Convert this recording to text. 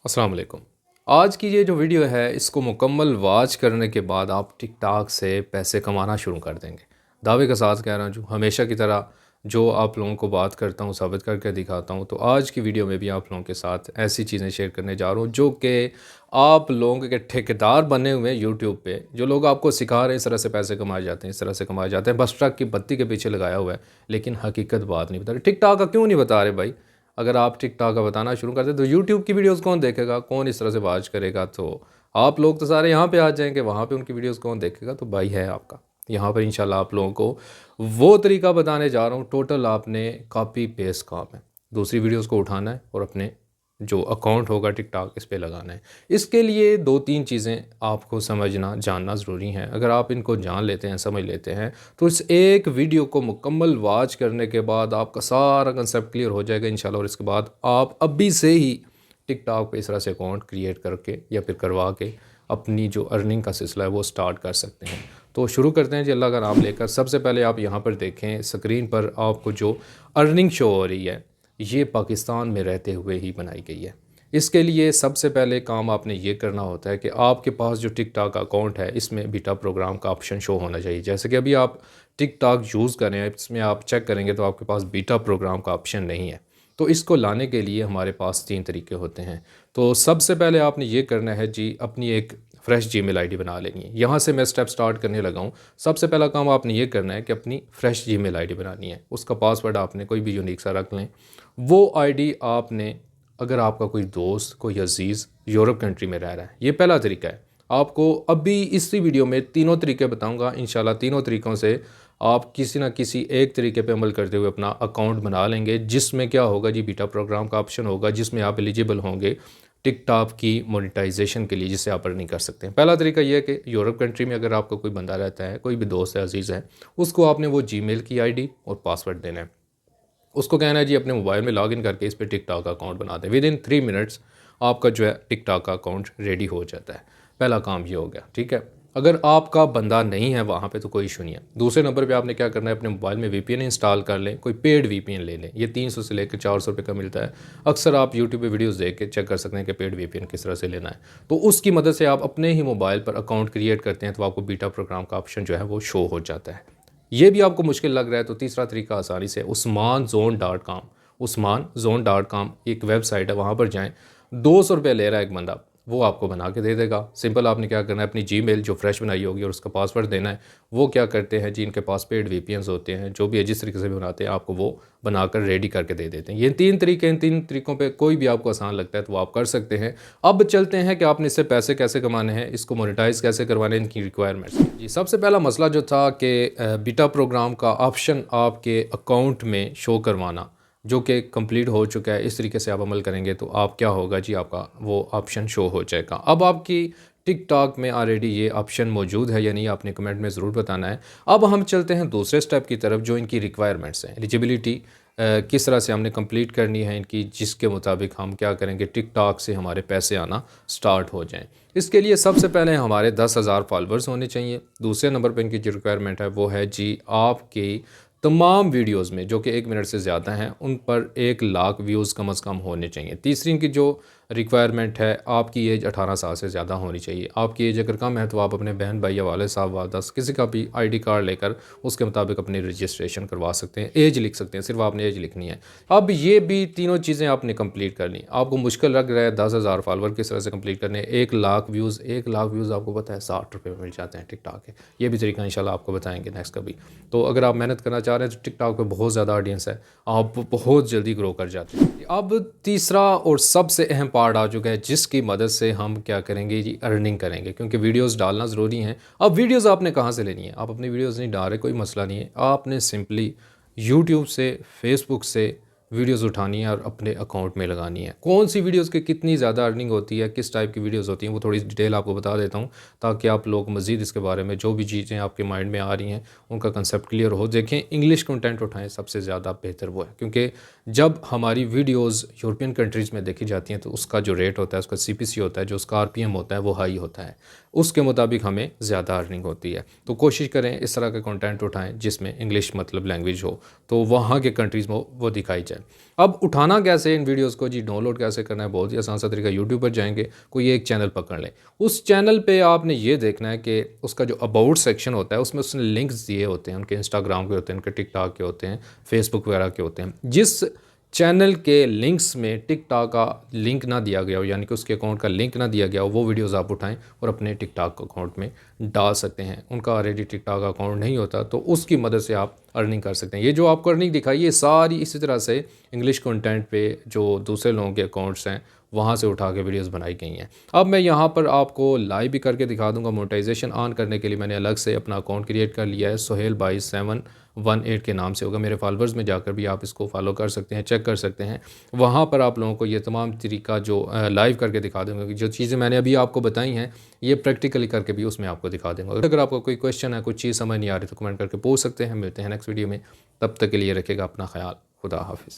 अस्सलाम वालेकुम। आज की ये जो वीडियो है इसको मुकम्मल वॉच करने के बाद आप टिकटॉक से पैसे कमाना शुरू कर देंगे। दावे के साथ कह रहा हूँ, हमेशा की तरह जो आप लोगों को बात करता हूँ साबित करके दिखाता हूँ। तो आज की वीडियो में भी आप लोगों के साथ ऐसी चीज़ें शेयर करने जा रहा हूँ जो कि आप लोगों के ठेकेदार बने हुए हैं यूट्यूब पे। जो लोग आपको सिखा रहे हैं इस तरह से पैसे कमाए जाते हैं, इस तरह से कमाए जाते हैं, बस ट्रक की बत्ती के पीछे लगाया हुआ है, लेकिन हकीकत बात नहीं बता रहे। टिकटॉक का क्यों नहीं बता रहे भाई? अगर आप टिकटॉक का बताना शुरू कर दें तो यूट्यूब की वीडियोस कौन देखेगा, कौन इस तरह से वॉच करेगा? तो आप लोग तो सारे यहाँ पे आ जाएंगे, वहाँ पे उनकी वीडियोस कौन देखेगा? तो भाई है आपका यहाँ पर इंशाल्लाह आप लोगों को वो तरीका बताने जा रहा हूँ। टोटल आपने कॉपी पेस्ट काम है, दूसरी वीडियोस को उठाना है और अपने जो अकाउंट होगा टिकटॉक इस पे लगाना है। इसके लिए दो तीन चीज़ें आपको समझना जानना ज़रूरी है। अगर आप इनको जान लेते हैं, समझ लेते हैं, तो इस एक वीडियो को मुकम्मल वॉच करने के बाद आपका सारा कंसेप्ट क्लियर हो जाएगा इंशाल्लाह। और इसके बाद आप अभी से ही टिकटॉक पे इस तरह से अकाउंट क्रिएट करके या फिर करवा के अपनी जो अर्निंग का सिलसिला है वो स्टार्ट कर सकते हैं। तो शुरू करते हैं जी अल्लाह का नाम लेकर। सबसे पहले आप यहाँ पर देखें स्क्रीन पर आपको जो अर्निंग शो हो रही है ये पाकिस्तान में रहते हुए ही बनाई गई है। इसके लिए सबसे पहले काम आपने ये करना होता है कि आपके पास जो टिकटॉक अकाउंट है इसमें बीटा प्रोग्राम का ऑप्शन शो होना चाहिए। जैसे कि अभी आप टिकटॉक यूज़ कर रहे हैं, इसमें आप चेक करेंगे तो आपके पास बीटा प्रोग्राम का ऑप्शन नहीं है। तो इसको लाने के लिए हमारे पास तीन तरीके होते हैं। तो सबसे पहले आपने ये करना है जी, अपनी एक फ्रेश जीमेल आईडी बना लेनी है। यहाँ से मैं स्टेप स्टार्ट करने लगा हूँ। सबसे पहला काम आपने ये करना है कि अपनी फ्रेश जीमेल आईडी बनानी है। उसका पासवर्ड आपने कोई भी यूनिक सा रख लें। वो आईडी आपने, अगर आपका कोई दोस्त, कोई अजीज़ यूरोप कंट्री में रह रहा है, ये पहला तरीका है। आपको अभी इसी वीडियो में तीनों तरीके बताऊंगा इंशाल्लाह। तीनों तरीक़ों से आप किसी ना किसी एक तरीके पे अमल करते हुए अपना अकाउंट बना लेंगे, जिसमें क्या होगा जी, बीटा प्रोग्राम का ऑप्शन होगा, जिसमें आप एलिजिबल होंगे टिकटॉक की मोनेटाइजेशन के लिए, जिससे आप अर्निंग कर सकते हैं। पहला तरीका यह है कि यूरोप कंट्री में अगर आपका कोई बंदा रहता है, कोई भी दोस्त है, अजीज़ है, उसको आपने वो जीमेल की आईडी और पासवर्ड देना है। उसको कहना है जी अपने मोबाइल में लॉगिन करके इस पर टिकटॉक का अकाउंट बना दें। विद इन 3 मिनट्स आपका जो है टिकटॉक का अकाउंट रेडी हो जाता है। पहला काम ये हो गया, ठीक है। अगर आपका बंदा नहीं है वहाँ पे तो कोई इशू नहीं है। दूसरे नंबर पे आपने क्या करना है, अपने मोबाइल में वीपीएन इंस्टॉल कर लें, कोई पेड वीपीएन ले लें। ये 300 से लेकर 400 रुपये का मिलता है। अक्सर आप यूट्यूब पे वीडियोस देख के चेक कर सकते हैं कि पेड वीपीएन किस तरह से लेना है। तो उसकी मदद से आप अपने ही मोबाइल पर अकाउंट क्रिएट करते हैं तो आपको बीटा प्रोग्राम का ऑप्शन जो है वो शो हो जाता है। ये भी आपको मुश्किल लग रहा है तो तीसरा तरीका आसानी से usmanzone.com, usmanzone.com एक वेबसाइट है, वहाँ पर जाएं। 200 रुपये ले रहा है एक बंदा, वो आपको बना के दे देगा। सिंपल आपने क्या करना है, अपनी जीमेल जो फ्रेश बनाई होगी और उसका पासवर्ड देना है। वो क्या करते हैं जी, इनके पास पेड वीपीएन्स होते हैं, जो भी है जिस तरीके से भी बनाते हैं आपको वो बनाकर रेडी करके दे देते हैं। ये तीन तरीके, इन तीन तरीक़ों पे कोई भी आपको आसान लगता है तो वो आप कर सकते हैं। अब चलते हैं कि आपने इससे पैसे कैसे कमाने हैं, इसको मोनेटाइज कैसे करवाने हैं, इनकी रिक्वायरमेंट्स। जी सबसे पहला मसला जो था कि बीटा प्रोग्राम का ऑप्शन आपके अकाउंट में शो करवाना, जो कि कंप्लीट हो चुका है। इस तरीके से आप अमल करेंगे तो आप क्या होगा जी, आपका वो ऑप्शन शो हो जाएगा। अब आपकी टिकटॉक में ऑलरेडी ये ऑप्शन मौजूद है या नहीं, आपने कमेंट में ज़रूर बताना है। अब हम चलते हैं दूसरे स्टेप की तरफ, जो इनकी रिक्वायरमेंट्स हैं। एलिजिबिलिटी किस तरह से हमने कंप्लीट करनी है इनकी, जिसके मुताबिक हम क्या करेंगे, टिकटॉक से हमारे पैसे आना स्टार्ट हो जाएं। इसके लिए सबसे पहले हमारे 10,000 फॉलोअर्स होने चाहिए। दूसरे नंबर पर इनकी जो रिक्वायरमेंट है वो है जी, आपकी तमाम वीडियोस में जो कि 1 मिनट से ज़्यादा हैं उन पर 1 लाख व्यूज़ कम से कम होने चाहिए। तीसरी इनकी जो रिक्वायरमेंट है, आपकी एज 18 साल से ज़्यादा होनी चाहिए। आपकी एज अगर कम है तो आप अपने बहन भाई या वाले साहब वालदा किसी का भी आईडी कार्ड लेकर उसके मुताबिक अपनी रजिस्ट्रेशन करवा सकते हैं। एज लिख सकते हैं, सिर्फ आपने एज लिखनी है। अब ये भी तीनों चीज़ें आपने कंप्लीट करनी। आपको मुश्किल लग रहा है 10,000 फॉलोअर किस तरह से कंप्लीट करने, 1 लाख व्यूज़। 1 लाख व्यूज़ आपको पता है 60 रुपये में मिल जाते हैं टिकटॉक के। ये भी तरीका इंशाल्लाह आपको बताएंगे नेक्स्ट कभी। तो अगर आप मेहनत करना चाह रहे हैं तो टिकटॉक पे बहुत ज़्यादा ऑडियंस है, आप बहुत जल्दी ग्रो कर जाते हैं। अब तीसरा और सबसे अहम पार्ट आ चुका है, जिसकी मदद से हम क्या करेंगे जी, अर्निंग करेंगे, क्योंकि वीडियोस डालना ज़रूरी है। अब वीडियोस आपने कहाँ से लेनी है? आप अपनी वीडियोस नहीं डाल रहे, कोई मसला नहीं है। आपने सिंपली यूट्यूब से, फेसबुक से वीडियोस उठानी है और अपने अकाउंट में लगानी है। कौन सी वीडियोस की कितनी ज़्यादा अर्निंग होती है, किस टाइप की वीडियोस होती हैं, वो थोड़ी डिटेल आपको बता देता हूँ, ताकि आप लोग मज़ीद इसके बारे में जो भी चीज़ें आपके माइंड में आ रही हैं उनका कंसेप्ट क्लियर हो। देखें, इंग्लिश कंटेंट उठाएं, सबसे ज़्यादा बेहतर वो है, क्योंकि जब हमारी वीडियोज़ यूरोपियन कंट्रीज़ में देखी जाती हैं तो उसका जो रेट होता है, उसका CPC होता है, जो उसका RPM होता है वो हाई होता है। उसके मुताबिक हमें ज़्यादा अर्निंग होती है। तो कोशिश करें इस तरह का कंटेंट उठाएं जिसमें इंग्लिश मतलब लैंग्वेज हो, तो वहाँ के कंट्रीज़ में वो दिखाई जाए। जाए। अब उठाना कैसे इन वीडियोज़ को जी, डाउनलोड कैसे करना है, बहुत ही आसान सा तरीका। यूट्यूब पर जाएंगे, कोई एक चैनल पकड़ लें, उस चैनल पे आपने ये देखना है कि उसका जो अबाउट सेक्शन होता है उसमें उसने लिंक्स दिए होते हैं, उनके इंस्टाग्राम के होते हैं, उनके टिकटॉक के होते हैं, फेसबुक वगैरह के होते हैं। जिस चैनल के लिंक्स में टिकटॉक का लिंक ना दिया गया हो, यानी कि उसके अकाउंट का लिंक ना दिया गया हो, वो वीडियोस आप उठाएं और अपने टिकटॉक अकाउंट में डाल सकते हैं। उनका ऑलरेडी टिकटॉक अकाउंट नहीं होता तो उसकी मदद से आप अर्निंग कर सकते हैं। ये जो आपको अर्निंग दिखाई ये सारी इसी तरह से इंग्लिश कंटेंट पे जो दूसरे लोगों के अकाउंट्स हैं वहाँ से उठा के वीडियोस बनाई गई हैं। अब मैं यहाँ पर आपको लाइव भी करके दिखा दूंगा। मोनेटाइजेशन ऑन करने के लिए मैंने अलग से अपना अकाउंट क्रिएट कर लिया है, Sohail2718 के नाम से होगा। मेरे फॉलोअर्स में जाकर भी आप इसको फॉलो कर सकते हैं, चेक कर सकते हैं। वहाँ पर आप लोगों को ये तमाम तरीका जो लाइव करके दिखा दूँगा कि जो चीज़ें मैंने अभी आपको बताई हैं ये प्रैक्टिकली करके भी उसमें आपको दिखा दूँगा। अगर आपको कोई क्वेश्चन है, कुछ चीज़ समझ नहीं आ रही तो कमेंट करके पूछ सकते हैं। मिलते हैं नेक्स्ट वीडियो में, तब तक के लिए रखिएगा अपना ख्याल। खुदा हाफिज़।